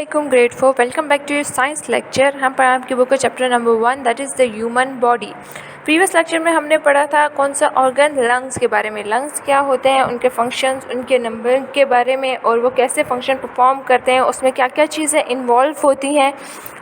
Assalamualaikum grade 4 welcome back to your science lecture। हम पढ़ा आपकी बुक का chapter number 1 that is the human body. Previous lecture में हमने पढ़ा था कौन सा ऑर्गन, लंग्स के बारे में। लंग्स क्या होते हैं, उनके फंक्शंस, उनके नंबर के बारे में और वो कैसे फंक्शन परफॉर्म करते हैं, उसमें क्या क्या चीज़ें इन्वॉल्व होती हैं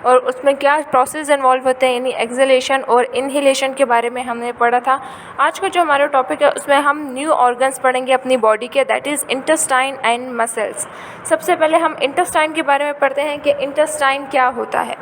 और उसमें क्या प्रोसेस इन्वॉल्व होते हैं, यानी एक्सहेलेशन और इनहेलेशन के बारे में हमने पढ़ा था। आज का जो हमारा टॉपिक है उसमें हम न्यू ऑर्गन्स पढ़ेंगे अपनी बॉडी के, that is intestine and muscles. सबसे पहले हम इंटेस्टाइन के बारे में पढ़ते हैं कि इंटेस्टाइन क्या होता है।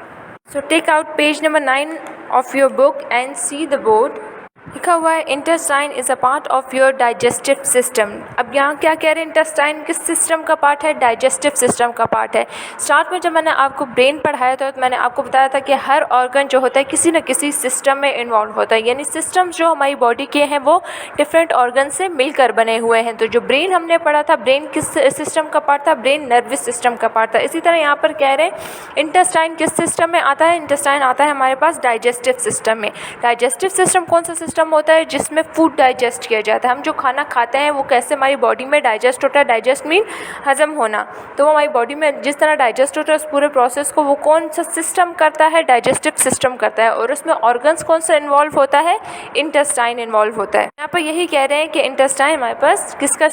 So take out page number 9 of your book and see the board। लिखा हुआ है intestine is a part of your digestive system. अब यहाँ क्या कह रहे हैं, इंटेस्टाइन किस सिस्टम का पार्ट है? डाइजेस्टिव सिस्टम का पार्ट है। स्टार्ट में जब मैंने आपको ब्रेन पढ़ाया था तो मैंने आपको बताया था कि हर ऑर्गन जो होता है किसी न किसी सिस्टम में इन्वॉल्व होता है, यानी सिस्टम्स जो हमारी बॉडी के हैं वो डिफरेंट ऑर्गन से मिलकर बने हुए हैं। तो जो ब्रेन हमने पढ़ा था, ब्रेन किस सिस्टम का पार्ट था? ब्रेन नर्वस सिस्टम का पार्ट था। इसी तरह यहाँ पर कह रहे हैं इंटेस्टाइन किस सिस्टम में आता है? इंटेस्टाइन आता है हमारे पास डाइजेस्टिव सिस्टम में। डाइजेस्टिव सिस्टम कौन सा सिस्टम होता है? जिसमें फूड डाइजेस्ट किया जाता है। हम जो खाना खाते हैं वो कैसे हमारी बॉडी में डाइजेस्ट होता है? डाइजेस्ट मीन हजम होना। तो वो हमारी बॉडी में जिस तरह डाइजेस्ट होता है उस पूरे प्रोसेस को वो कौन सा सिस्टम करता है? डाइजेस्टिव सिस्टम करता है। और उसमें ऑर्गन्स कौन सा इन्वॉल्व होता है? इंटेस्टाइन इन्वॉल्व होता है। यहाँ पर यही कह रहे हैं कि इंटेस्टाइन हमारे पास किसका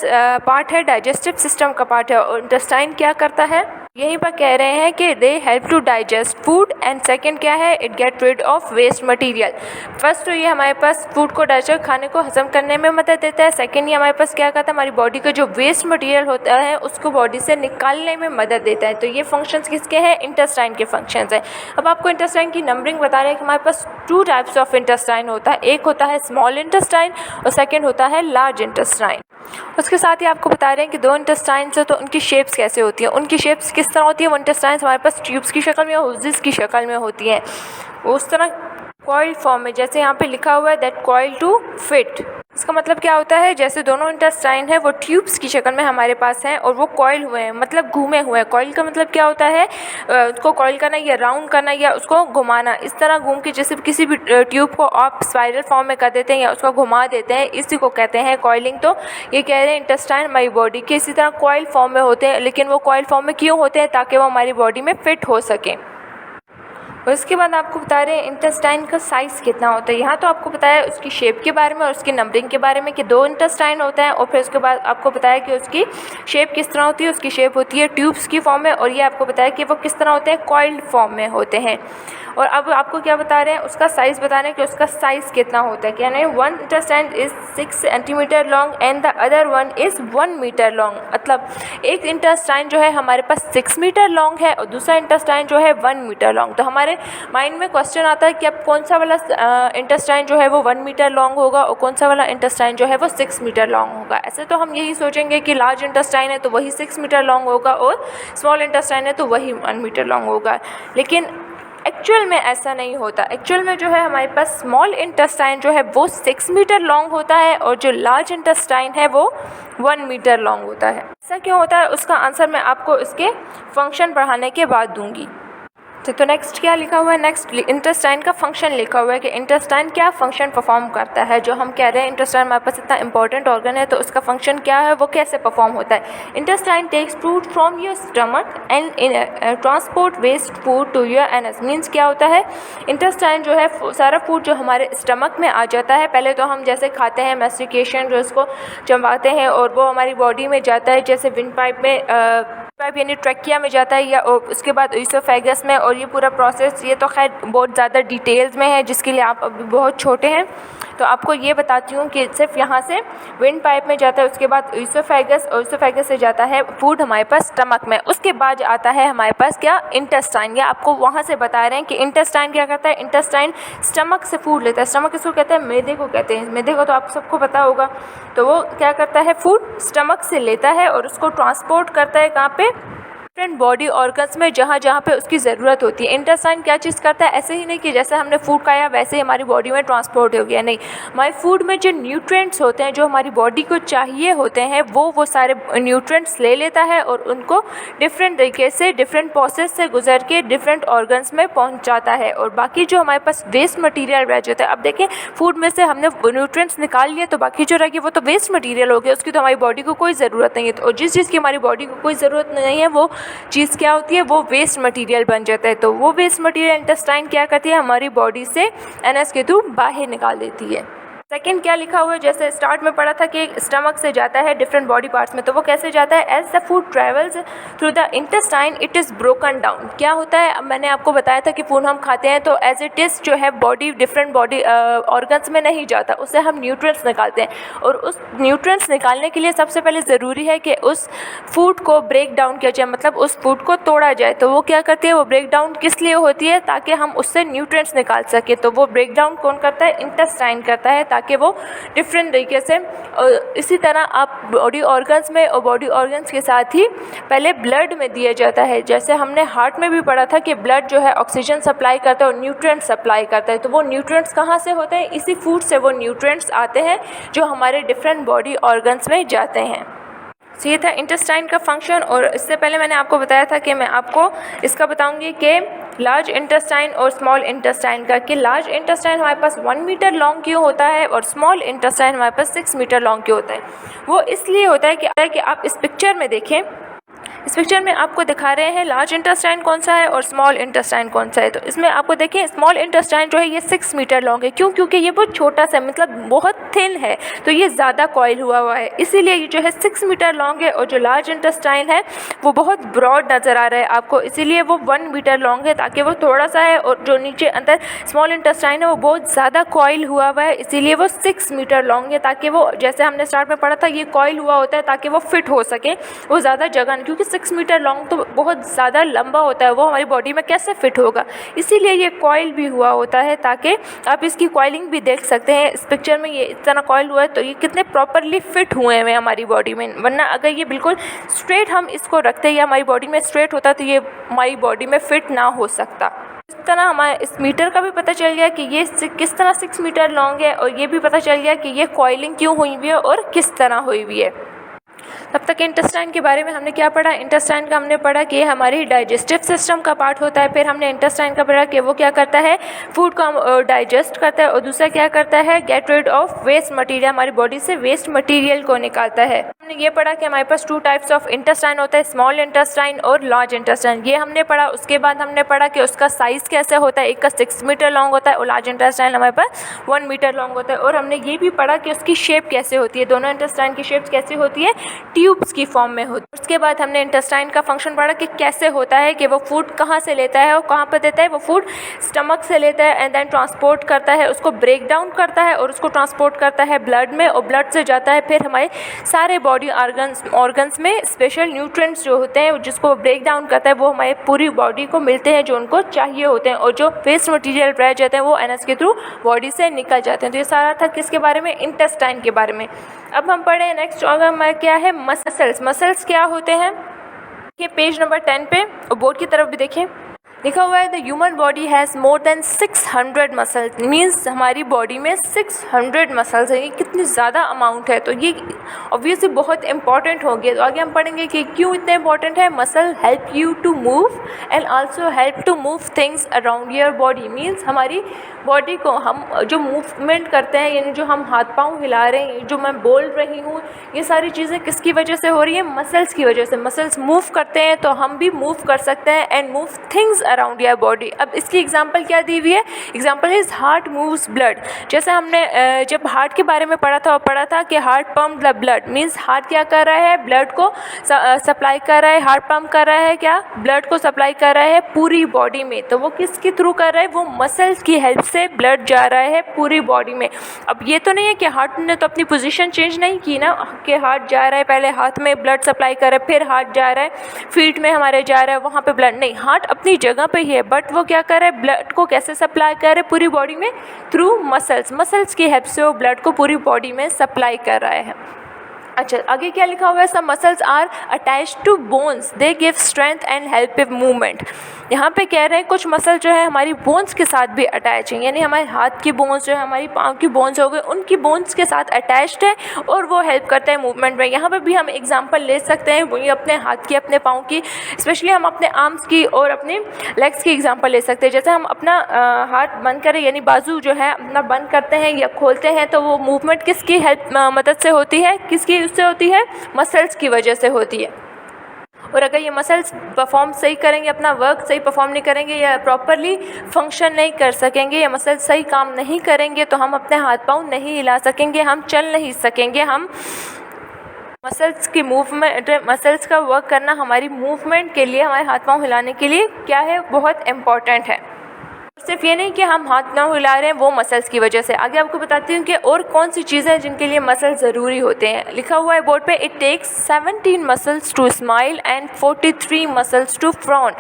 पार्ट है? डाइजेस्टिव सिस्टम का पार्ट है। और इंटेस्टाइन क्या करता है? यहीं पर कह रहे हैं कि they help to digest food and second क्या है? It get rid of waste material. First तो ये हमारे पास फूड को डाइजेस्ट, खाने को हजम करने में मदद देता है। सेकंड ये हमारे पास क्या करता है? हमारी बॉडी का जो वेस्ट मटेरियल होता है उसको बॉडी से निकालने में मदद देता है। तो ये फंक्शंस किसके हैं? इंटेस्टाइन के फंक्शंस हैं। अब आपको इंटेस्टाइन की नंबरिंग बता रहे हैं कि हमारे पास 2 टाइप्स ऑफ इंटेस्टाइन होता है। एक होता है स्मॉल इंटेस्टाइन और सेकेंड होता है लार्ज इंटेस्टाइन। उसके साथ ही आपको बता रहे हैं कि 2 इंटेस्टाइन्स है तो उनकी शेप्स कैसे होती हैं, उनकी शेप्स किस तरह होती है। वो इंटेस्टाइन्स हमारे पास ट्यूब्स की शक्ल में, हुज़्ज़िस की शक्ल में होती हैं। उस तरह कॉइल फॉर्म में, जैसे यहाँ पे लिखा हुआ है दैट कॉइल टू फिट। इसका मतलब क्या होता है? जैसे दोनों इंटेस्टाइन है वो ट्यूब्स की शक्ल में हमारे पास हैं और वो कॉइल हुए हैं, मतलब घूमे हुए हैं। कॉइल का मतलब क्या होता है? उसको कॉइल करना या राउंड करना या उसको घुमाना। इस तरह घूम के जैसे किसी भी ट्यूब को आप स्पाइरल फॉर्म में कर देते हैं या उसको घुमा देते हैं, इसी को कहते हैं कॉइलिंग। तो ये कह रहे हैं इंटेस्टाइन हमारी बॉडी के इसी तरह कॉइल फॉर्म में होते हैं, लेकिन वो कॉइल फॉर्म में क्यों होते हैं? ताकि वो हमारी बॉडी में फिट हो सकें। और इसके बाद आपको बता रहे हैं इंटेस्टाइन का साइज़ कितना होता है। यहाँ तो आपको बताया उसकी शेप के बारे में और उसकी नंबरिंग के बारे में कि 2 इंटेस्टाइन होता है, और फिर उसके बाद आपको बताया कि उसकी शेप किस तरह होती है। उसकी शेप होती है ट्यूब्स की फॉर्म में, और ये आपको बताया कि वो किस तरह होते हैं? कॉइल्ड फॉर्म में होते हैं। और अब आपको क्या बता रहे हैं? उसका साइज़ बता रहे हैं कि उसका साइज़ कितना होता है। क्या नहीं, 1 intestine is 6 centimetre long and the other 1 is 1 metre long. मतलब एक इंटेस्टाइन जो है हमारे पास 6 मीटर लॉन्ग है और दूसरा इंटेस्टाइन जो है 1 मीटर लॉन्ग। तो हमारे माइंड में क्वेश्चन आता है कि अब कौन सा वाला इंटेस्टाइन जो है वो 1 मीटर लॉन्ग होगा और कौन सा वाला इंटेस्टाइन जो है वो 6 मीटर लॉन्ग होगा। ऐसे तो हम यही सोचेंगे कि लार्ज इंटेस्टाइन है तो वही 6 मीटर लॉन्ग होगा और स्मॉल इंटेस्टाइन है तो वही 1 मीटर लॉन्ग होगा, लेकिन एक्चुअल में ऐसा नहीं होता। एक्चुअल में जो है हमारे पास स्मॉल इंटेस्टाइन जो है वो 6 मीटर लॉन्ग होता है और जो लार्ज इंटेस्टाइन है वो 1 मीटर लॉन्ग होता है। ऐसा क्यों होता है? उसका आंसर मैं आपको इसके फंक्शन पढ़ाने के बाद दूंगी। तो नेक्स्ट क्या लिखा हुआ है? नेक्स्ट इंटेस्टाइन का फंक्शन लिखा हुआ है कि इंटेस्टाइन क्या फंक्शन परफॉर्म करता है। जो हम कह रहे हैं इंटेस्टाइन हमारे पास इतना इंपॉर्टेंट ऑर्गन है तो उसका फंक्शन क्या है, वो कैसे परफॉर्म होता है। Intestine takes food from your stomach and transport waste food to your anus. Means क्या होता है? इंटेस्टाइन जो है सारा फूड जो हमारे स्टमक में आ जाता है, पहले तो हम जैसे खाते हैं मैस्टिकेशन, जो इसको चबाते हैं और वो हमारी बॉडी में जाता है, जैसे विंड पाइप में पाइप यानी ट्रैकिया में जाता है, या उसके बाद ईसोफेगस में। और ये पूरा प्रोसेस ये तो खैर बहुत ज़्यादा डिटेल्स में है जिसके लिए आप अभी बहुत छोटे हैं, तो आपको ये बताती हूँ कि सिर्फ यहाँ से विंड पाइप में जाता है, उसके बाद ईसोफेगस और ईसोफेगस से जाता है फूड हमारे पास स्टमक में, उसके बाद आता है हमारे पास क्या? इंटेस्टाइन। या आपको वहाँ से बता रहे हैं कि इंटेस्टाइन क्या करता है? इंटेस्टाइन स्टमक से फूड लेता है। स्टमक किसको कहते हैं? मैदे को कहते हैं। मैदे को तो आप सबको पता होगा। तो वो क्या करता है? फूड स्टमक से लेता है और उसको ट्रांसपोर्ट करता है कहाँ पे? डिफरेंट बॉडी ऑर्गन्स में, जहाँ जहाँ पे उसकी ज़रूरत होती है। इंटेस्टाइन क्या चीज़ करता है? ऐसे ही नहीं कि जैसे हमने फूड खाया वैसे ही हमारी बॉडी में ट्रांसपोर्ट हो गया, नहीं। हमारी फूड में जो न्यूट्रिएंट्स होते हैं, जो हमारी बॉडी को चाहिए होते हैं, वो सारे न्यूट्रिएंट्स ले लेता है और उनको डिफरेंट तरीके से डिफरेंट प्रोसेस से गुजर के डिफरेंट ऑर्गन्स में पहुँचाता है। और बाकी जो हमारे पास वेस्ट मटीरियल रह जाता है, अब देखें फूड में से हमने न्यूट्रिएंट्स निकाल लिए तो बाकी जो रह गया वो तो वेस्ट मटीरियल हो गया, उसकी तो हमारी बॉडी को कोई ज़रूरत नहीं है। तो जिस चीज़ की हमारी बॉडी को कोई ज़रूरत नहीं है वो चीज़ क्या होती है, वो वेस्ट मटेरियल बन जाता है। तो वो वेस्ट मटेरियल इंटेस्टाइन क्या करती है, हमारी बॉडी से एनएस के थ्रू बाहर निकाल देती है। सेकंड क्या लिखा हुआ है, जैसे स्टार्ट में पढ़ा था कि स्टमक से जाता है डिफरेंट बॉडी पार्ट्स में, तो वो कैसे जाता है, as the food travels through the intestine it is broken down. क्या होता है, अब मैंने आपको बताया था कि फूड हम खाते हैं तो एज इट इज़ जो है बॉडी डिफरेंट बॉडी ऑर्गन्स में नहीं जाता, उससे हम न्यूट्रिएंट्स निकालते हैं। और उस न्यूट्रिएंट्स निकालने के लिए सबसे पहले ज़रूरी है कि उस फूड को ब्रेक डाउन किया जाए, मतलब उस फूड को तोड़ा जाए। तो वो क्या करती है, वो ब्रेक डाउन किस लिए होती है, ताकि हम उससे न्यूट्रिएंट्स निकाल सकें। तो वो ब्रेक डाउन कौन करता है, इंटेस्टाइन करता है, ताकि वो डिफरेंट तरीके से। इसी तरह आप बॉडी ऑर्गन्स में, और बॉडी ऑर्गन्स के साथ ही पहले ब्लड में दिया जाता है। जैसे हमने हार्ट में भी पढ़ा था कि ब्लड जो है ऑक्सीजन सप्लाई करता है और न्यूट्रिएंट्स सप्लाई करता है। तो वो न्यूट्रिएंट्स कहाँ से होते हैं, इसी फूड से वो न्यूट्रिएंट्स आते हैं जो हमारे डिफरेंट बॉडी ऑर्गन्स में जाते हैं। तो ये था इंटेस्टाइन का फंक्शन। और इससे पहले मैंने आपको बताया था कि मैं आपको इसका बताऊंगी कि लार्ज इंटेस्टाइन और स्मॉल इंटेस्टाइन का, कि लार्ज इंटेस्टाइन हमारे पास 1 मीटर लॉन्ग क्यों होता है और स्मॉल इंटेस्टाइन हमारे पास 6 मीटर लॉन्ग क्यों होता है। वो इसलिए होता है कि आप इस पिक्चर में देखें, इस पिक्चर में आपको दिखा रहे हैं लार्ज इंटेस्टाइन कौन सा है और स्मॉल इंटेस्टाइन कौन सा है। तो इसमें आपको देखें स्मॉल इंटेस्टाइन जो है ये 6 मीटर लॉन्ग है। क्यों, क्योंकि ये बहुत छोटा सा, मतलब बहुत थिन है, तो ये ज़्यादा कॉइल हुआ है, इसीलिए ये जो है 6 मीटर लॉन्ग है। और जो लार्ज इंटेस्टाइन है वो बहुत ब्रॉड नज़र आ रहा है आपको, इसीलिए वो 1 मीटर लॉन्ग है, ताकि वो थोड़ा सा है। और जो नीचे अंदर स्मॉल इंटेस्टाइन है वो बहुत ज़्यादा कॉइल हुआ है, इसीलिए वो 6 मीटर लॉन्ग है, ताकि वो, जैसे हमने स्टार्ट में पढ़ा था, ये कॉइल हुआ होता है ताकि वो फिट हो सके, वो ज़्यादा जगह, क्योंकि 6 मीटर लॉन्ग तो बहुत ज़्यादा लंबा होता है, वो हमारी बॉडी में कैसे फिट होगा, इसीलिए ये कॉइल भी हुआ होता है, ताकि आप इसकी कॉइलिंग भी देख सकते हैं इस पिक्चर में। ये इतना कॉइल हुआ है तो ये कितने प्रॉपरली फिट हुए हैं हमारी बॉडी में, वरना अगर ये बिल्कुल स्ट्रेट हम इसको रखते हैं या हमारी बॉडी में स्ट्रेट होता तो ये हमारी बॉडी में फिट ना हो सकता। इस तरह हमारे इस मीटर का भी पता चल गया कि ये किस तरह 6 मीटर लॉन्ग है, और ये भी पता चल गया कि ये कॉइलिंग क्यों हुई हुई है और किस तरह हुई हुई है। तब तक इंटेस्टाइन के बारे में हमने क्या पढ़ा, इंटेस्टाइन का हमने पढ़ा कि हमारी डाइजेस्टिव सिस्टम का पार्ट होता है। फिर हमने इंटेस्टाइन का पढ़ा कि वो क्या करता है, फूड को डाइजेस्ट करता है, और दूसरा क्या करता है, get rid of waste material, हमारी बॉडी से वेस्ट मटेरियल को निकालता है। हमने ये पढ़ा कि हमारे पास 2 टाइप्स ऑफ इंटेस्टाइन होता है, स्मॉल इंटेस्टाइन और लार्ज इंटेस्टाइन, ये हमने पढ़ा। उसके बाद हमने पढ़ा कि उसका साइज़ कैसे होता है, एक का 6 मीटर लॉन्ग होता है और लार्ज इंटेस्टाइन हमारे पास 1 मीटर लॉन्ग होता है। और हमने ये भी पढ़ा कि उसकी शेप कैसे होती है, दोनों इंटेस्टाइन की शेप्स कैसी होती है, ट्यूब्स की फॉर्म में होती है। उसके बाद हमने इंटेस्टाइन का फंक्शन पढ़ा कि कैसे होता है, कि वो फूड कहाँ से लेता है और कहाँ पर देता है, वो फूड स्टमक से लेता है एंड देन ट्रांसपोर्ट करता है, उसको ब्रेक डाउन करता है और उसको ट्रांसपोर्ट करता है ब्लड में, और ब्लड से जाता है फिर हमारे सारे बॉडी ऑर्गन्स में। स्पेशल न्यूट्रिएंट्स जो होते हैं जिसको ब्रेक डाउन करता है वो हमारे पूरी बॉडी को मिलते हैं जो उनको चाहिए होते हैं, और जो वेस्ट मटेरियल रह जाते हैं वो एनएस के थ्रू बॉडी से निकल जाते हैं। तो ये सारा था किसके बारे में, इंटेस्टाइन के बारे में। अब हम पढ़े नेक्स्ट ऑर्गन क्या है, मसल्स। मसल्स क्या होते हैं, देखिए पेज नंबर 10 पे, और बोर्ड की तरफ भी देखिए लिखा हुआ है the human body has more than 600 muscles, means हमारी बॉडी में 600 मसल्स हैं। ये कितनी ज़्यादा अमाउंट है, तो ये ऑब्वियसली बहुत इंपॉर्टेंट हो गया। तो आगे हम पढ़ेंगे कि क्यों इतने इंपॉर्टेंट है। Muscle help you to move and also help to move things around your body, means हमारी बॉडी को हम जो मूवमेंट करते हैं, यानी जो हम हाथ पाँव हिला रहे हैं, जो मैं बोल रही हूँ, ये सारी चीज़ें किसकी वजह से हो रही है, मसल्स की वजह से। मसल्स मूव करते हैं तो हम भी मूव कर सकते हैं and move things around your body. अब इसकी एग्जांपल क्या दी हुई है, example is heart moves blood. जैसे हमने जब हार्ट के बारे में पढ़ा था कि heart pump the blood, means heart क्या कर रहा है, ब्लड को सप्लाई कर रहा है, हार्ट पंप कर रहा है, क्या ब्लड को सप्लाई कर रहा है पूरी बॉडी में। तो वो किसके थ्रू कर रहा है, वो मसल्स की हेल्प से ब्लड जा रहा है पूरी बॉडी में। अब ये तो नहीं है कि हार्ट ने तो अपनी पोजीशन चेंज नहीं की ना, कि हार्ट जा रहा है पहले हाथ में ब्लड सप्लाई कर रहा है, फिर हार्ट जा रहा है फीट में हमारे जा रहा है वहाँ पे ब्लड, नहीं, हार्ट अपनी जगह पे ही है, बट वो क्या कर रहा है, ब्लड को कैसे सप्लाई कर रहा है पूरी बॉडी में, थ्रू मसल्स की हेल्प से वो ब्लड को पूरी बॉडी में सप्लाई कर रहा है। अच्छा, आगे क्या लिखा हुआ है, some muscles are attached to bones, they give strength and help in movement. यहाँ पे कह रहे हैं कुछ मसल जो है हमारी बोन्स के साथ भी अटैच हैं, यानी हमारे हाथ की बोन्स जो है, हमारी पाँव की बोन्स हो गए, उनकी बोन्स के साथ अटैच्ड है और वो हेल्प करते हैं मूवमेंट में। यहाँ पे भी हम एग्जांपल ले सकते हैं, वही अपने हाथ की, अपने पाँव की, स्पेशली हम अपने आर्म्स की और अपने लेग्स की एग्जाम्पल ले सकते हैं। जैसे हम अपना हाथ बंद करें, यानी बाजू जो है अपना बंद करते हैं या खोलते हैं, तो वो मूवमेंट किसकी हेल्प मदद से होती है, किसकी उससे होती है, मसल्स की वजह से होती है। और अगर ये मसल्स परफॉर्म सही करेंगे, अपना वर्क सही परफॉर्म नहीं करेंगे या प्रॉपरली फंक्शन नहीं कर सकेंगे, या मसल्स सही काम नहीं करेंगे तो हम अपने हाथ पाँव नहीं हिला सकेंगे, हम चल नहीं सकेंगे। हम मसल्स की मूवमेंट, मसल्स का वर्क करना हमारी मूवमेंट के लिए, हमारे हाथ पाँव हिलाने के लिए क्या है, बहुत इम्पॉर्टेंट है। सिर्फ ये नहीं कि हम हाथ पाँव हिला रहे हैं वो मसल्स की वजह से। आगे आपको बताती हूँ कि और कौन सी चीज़ें हैं जिनके लिए मसल्स ज़रूरी होते हैं। लिखा हुआ है बोर्ड पे, it takes 17 muscles to smile and 43 muscles to frown.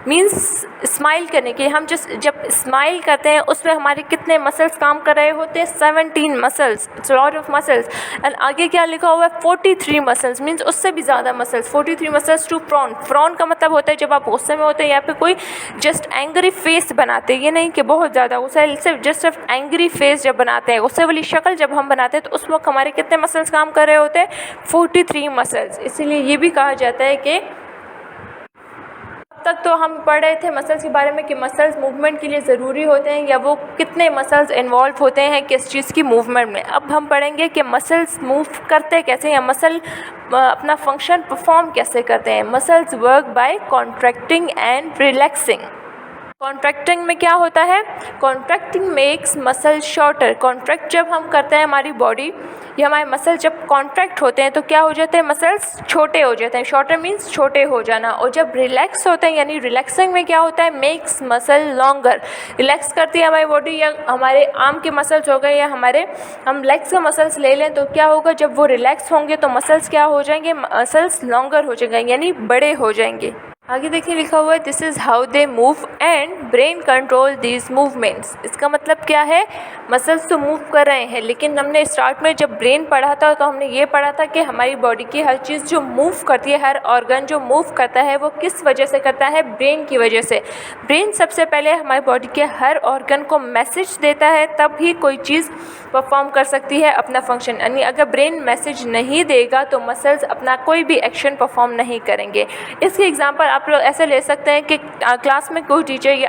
Means smile करने के हम जब स्माइल करते हैं उसमें हमारे कितने मसल्स काम कर रहे होते हैं, 17 muscles, it's lot of muscles. And आगे क्या लिखा हुआ है, 43 मसल्स, मीन्स उससे भी ज़्यादा muscles, 43 muscles to frown. Frown का मतलब होता है जब आप गुस्से में होते हैं या फिर कोई जस्ट एंग्री फेस बनाते हैं, ये नहीं कि बहुत ज़्यादा गुस्सा, सिर्फ जस्ट एंग्री फेस जब बनाते हैं, गुस्से वाली शक्ल जब हम बनाते हैं तो उस वक्त हमारे कितने मसल्स काम कर रहे होते हैं, 43 मसल्स। इसीलिए ये भी कहा जाता है कि अब तक तो हम पढ़ रहे थे मसल्स के बारे में कि मसल्स मूवमेंट के लिए ज़रूरी होते हैं या वो कितने मसल्स इन्वॉल्व होते हैं किस चीज़ की मूवमेंट में। अब हम पढ़ेंगे कि मसल्स मूव करते कैसे, या मसल अपना फंक्शन परफॉर्म कैसे करते हैं। Muscles work by contracting and relaxing. Contracting में क्या होता है, contracting makes muscle shorter. Contract जब हम करते हैं हमारी बॉडी या हमारे मसल जब कॉन्ट्रैक्ट होते हैं तो क्या हो जाते हैं, मसल्स छोटे हो जाते हैं। शॉर्टर मीन्स छोटे हो जाना। और जब रिलैक्स होते हैं यानी रिलैक्सिंग में क्या होता है, मेक्स मसल लॉन्गर। रिलैक्स करती है हमारी बॉडी, या हमारे आर्म के मसल्स हो गए या हम लेग्स के मसल्स ले लें तो क्या होगा, जब वो रिलैक्स होंगे तो मसल्स क्या हो जाएंगे, मसल्स लॉन्गर हो जाएंगे यानी बड़े हो जाएंगे। आगे देखिए लिखा हुआ है, this is how they move and brain control these movements. इसका मतलब क्या है, मसल्स तो मूव कर रहे हैं लेकिन हमने स्टार्ट में जब ब्रेन पढ़ा था तो हमने ये पढ़ा था कि हमारी बॉडी की हर चीज़ जो मूव करती है, हर ऑर्गन जो मूव करता है वो किस वजह से करता है, ब्रेन की वजह से। ब्रेन सबसे पहले हमारी बॉडी के हर ऑर्गन को मैसेज देता है तब ही कोई चीज़ परफॉर्म कर सकती है अपना फंक्शन। यानी अगर ब्रेन मैसेज नहीं देगा तो मसल्स अपना कोई भी एक्शन परफॉर्म नहीं करेंगे। इसके एग्जांपल आप लोग ऐसे ले सकते हैं कि क्लास में कोई टीचर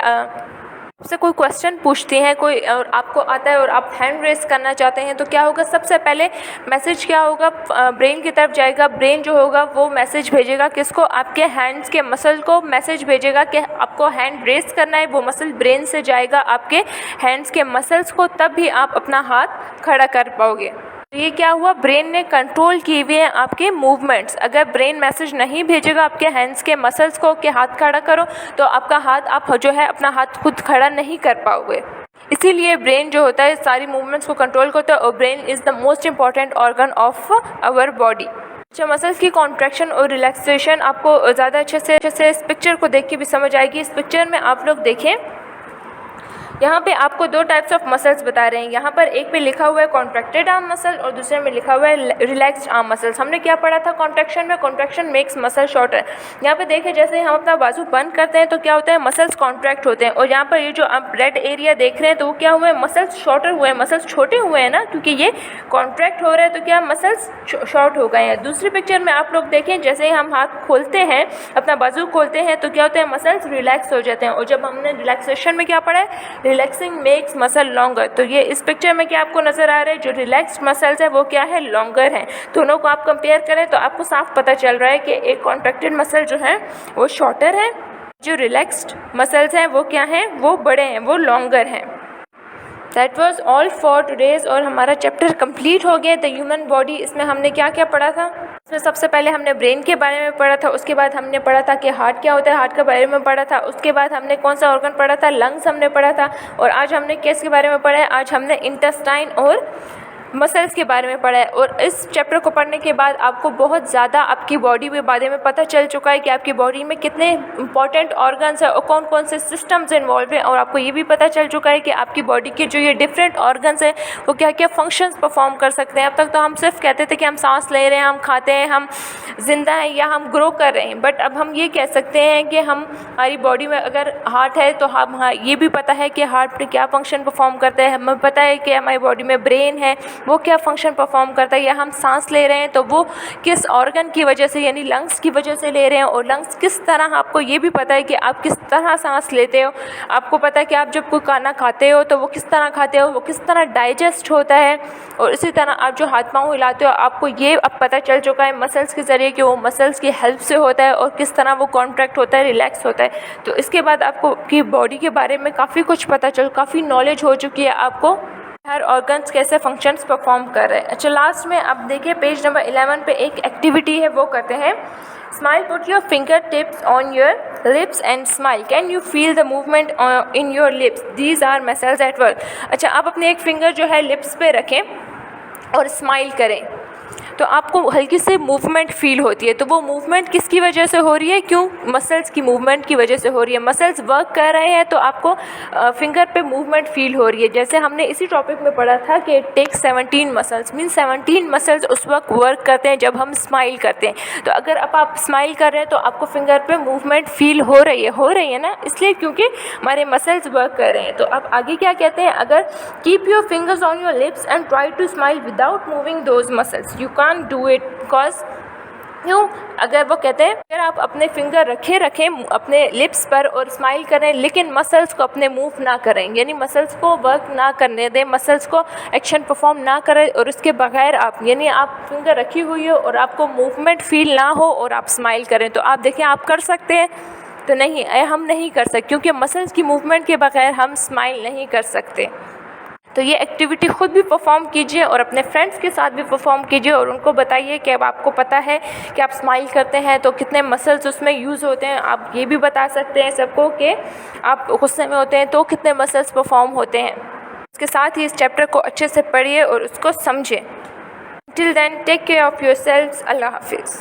आपसे कोई क्वेश्चन पूछती हैं कोई और आपको आता है और आप हैंड रेस करना चाहते हैं तो क्या होगा, सबसे पहले मैसेज क्या होगा, ब्रेन की तरफ जाएगा। ब्रेन जो होगा वो मैसेज भेजेगा किसको, आपके हैंड्स के मसल को मैसेज भेजेगा कि आपको हैंड रेस करना है। वो मसल ब्रेन से जाएगा आपके हैंड्स के मसल्स को, तब भी आप अपना हाथ खड़ा कर पाओगे। ये क्या हुआ, ब्रेन ने कंट्रोल किए हुए हैं आपके मूवमेंट्स। अगर ब्रेन मैसेज नहीं भेजेगा आपके हैंड्स के मसल्स को कि हाथ खड़ा करो तो आपका हाथ, आप जो है अपना हाथ खुद खड़ा नहीं कर पाओगे। इसीलिए ब्रेन जो होता है सारी मूवमेंट्स को कंट्रोल करता है और brain is the most important organ of our body. अच्छा, मसल्स की कॉन्ट्रैक्शन और रिलैक्सेशन आपको ज़्यादा अच्छे से इस पिक्चर को देख के भी समझ आएगी। इस पिक्चर में आप लोग देखें, यहाँ पे आपको दो टाइप्स ऑफ मसल्स बता रहे हैं। यहाँ पर एक पे लिखा हुआ है कॉन्ट्रैक्टेड आर्म मसल और दूसरे में लिखा हुआ है रिलैक्स्ड आर्म मसल्स। हमने क्या पढ़ा था कॉन्ट्रैक्शन में, कॉन्ट्रैक्शन मेक्स मसल शॉर्टर। यहाँ पे देखें जैसे हम अपना बाजू बंद करते हैं तो क्या होता है, मसल्स कॉन्ट्रैक्ट होते हैं। और यहाँ पर ये जो आप रेड एरिया देख रहे हैं तो वो क्या हुआ है, मसल्स शॉर्टर हुए हैं, मसल्स छोटे हुए हैं ना, क्योंकि ये कॉन्ट्रैक्ट हो रहा है तो क्या मसल्स शॉर्ट हो गए हैं। दूसरी पिक्चर में आप लोग देखें जैसे ही हम हाथ खोलते हैं, अपना बाजू खोलते हैं तो क्या होता है, मसल्स रिलैक्स हो जाते हैं। और जब हमने रिलैक्सेशन में क्या पढ़ा है, रिलैक्सिंग मेक्स मसल लॉन्गर। तो ये इस पिक्चर में क्या आपको नजर आ रहा है, जो रिलैक्स्ड मसल्स है वो क्या है, लॉन्गर हैं। दोनों को आप कंपेयर करें तो आपको साफ पता चल रहा है कि एक कॉन्ट्रैक्टेड मसल जो है वो शॉर्टर है, जो रिलैक्स्ड मसल्स हैं वो क्या हैं, वो बड़े हैं, वो लॉन्गर हैं। That was all for today's. और हमारा चैप्टर कंप्लीट हो गया द ह्यूमन बॉडी। इसमें हमने क्या क्या पढ़ा था, इसमें सबसे पहले हमने ब्रेन के बारे में पढ़ा था, उसके बाद हमने पढ़ा था कि हार्ट क्या होता है, हार्ट के बारे में पढ़ा था। उसके बाद हमने कौन सा ऑर्गन पढ़ा था, लंग्स हमने पढ़ा था। और आज हमने किसके बारे में पढ़ा है, आज हमने इंटेस्टाइन और मसल्स के बारे में पढ़ा है। और इस चैप्टर को पढ़ने के बाद आपको बहुत ज़्यादा आपकी बॉडी के बारे में पता चल चुका है कि आपकी बॉडी में कितने इंपॉर्टेंट ऑर्गन्स हैं और कौन कौन से सिस्टम्स इन्वॉल्व हैं। और आपको ये भी पता चल चुका है कि आपकी बॉडी के जो ये डिफरेंट ऑर्गन्स हैं वो क्या क्या फंक्शंस परफॉर्म कर सकते हैं। अब तक तो हम सिर्फ कहते थे कि हम सांस ले रहे हैं, हम खाते हैं, हम जिंदा हैं या हम ग्रो कर रहे हैं। बट अब हम ये कह सकते हैं कि हमारी बॉडी में अगर हार्ट है तो हम ये भी पता है कि हार्ट में क्या फंक्शन परफॉर्म करता है। हमें पता है कि हमारी बॉडी में ब्रेन है, वो क्या फंक्शन परफॉर्म करता है, या हम सांस ले रहे हैं तो वो किस ऑर्गन की वजह से यानी लंग्स की वजह से ले रहे हैं, और लंग्स किस तरह, आपको ये भी पता है कि आप किस तरह सांस लेते हो, आपको पता है कि आप जब कोई खाना खाते हो तो वो किस तरह खाते हो, वो किस तरह डाइजेस्ट होता है, और इसी तरह आप जो हाथ पाँव हिलाते हो आपको ये अब पता चल चुका है मसल्स के ज़रिए कि वो मसल्स की हेल्प से होता है और किस तरह वो कॉन्ट्रैक्ट होता है, रिलैक्स होता है। तो इसके बाद आपको की बॉडी के बारे में काफ़ी कुछ पता काफ़ी नॉलेज हो चुकी है आपको, हर ऑर्गन्स कैसे फंक्शंस परफॉर्म कर रहे हैं। अच्छा, लास्ट में आप देखिए पेज नंबर 11 पे एक एक्टिविटी है, वो करते हैं। Smile, put your finger tips on your lips and smile, can you feel the movement in your lips, these our muscles at work. अच्छा, आप अपने एक फिंगर जो है लिप्स पे रखें और स्माइल करें तो आपको हल्की से मूवमेंट फील होती है। तो वो मूवमेंट किसकी वजह से हो रही है, क्यों, मसल्स की मूवमेंट की वजह से हो रही है। मसल्स वर्क कर रहे हैं तो आपको फिंगर पे मूवमेंट फील हो रही है। जैसे हमने इसी टॉपिक में पढ़ा था कि it takes 17 muscles, mean 17 muscles उस वक्त वर्क करते हैं जब हम स्माइल करते हैं। तो अगर अब आप स्माइल कर रहे हैं तो आपको फिंगर पे मूवमेंट फील हो रही है ना, इसलिए क्योंकि हमारे मसल्स वर्क कर रहे हैं। तो अब आगे क्या कहते हैं, अगर keep your fingers on your lips and try to smile without moving those muscles, you can't do it because क्यों, अगर वो कहते हैं अगर आप अपने फिंगर रखें अपने लिप्स पर और स्माइल करें लेकिन मसल्स को अपने मूव ना करें, यानी मसल्स को वर्क ना करने दें, मसल्स को एक्शन परफॉर्म ना करें और उसके बगैर आप यानी आप फिंगर रखी हुई हो और आपको मूवमेंट फील ना हो और आप स्माइल करें, तो आप देखें आप कर सकते हैं। तो नहीं, हम नहीं कर सकते क्योंकि मसल्स की मूवमेंट के बगैर हम स्माइल नहीं कर सकते। तो ये एक्टिविटी ख़ुद भी परफॉर्म कीजिए और अपने फ्रेंड्स के साथ भी परफॉर्म कीजिए और उनको बताइए कि अब आपको पता है कि आप स्माइल करते हैं तो कितने मसल्स उसमें यूज़ होते हैं। आप ये भी बता सकते हैं सबको कि आप गुस्से में होते हैं तो कितने मसल्स परफॉर्म होते हैं। इसके साथ ही इस चैप्टर को अच्छे से पढ़िए और उसको समझें। Till then take care of yourselves. अल्लाह हाफिज़।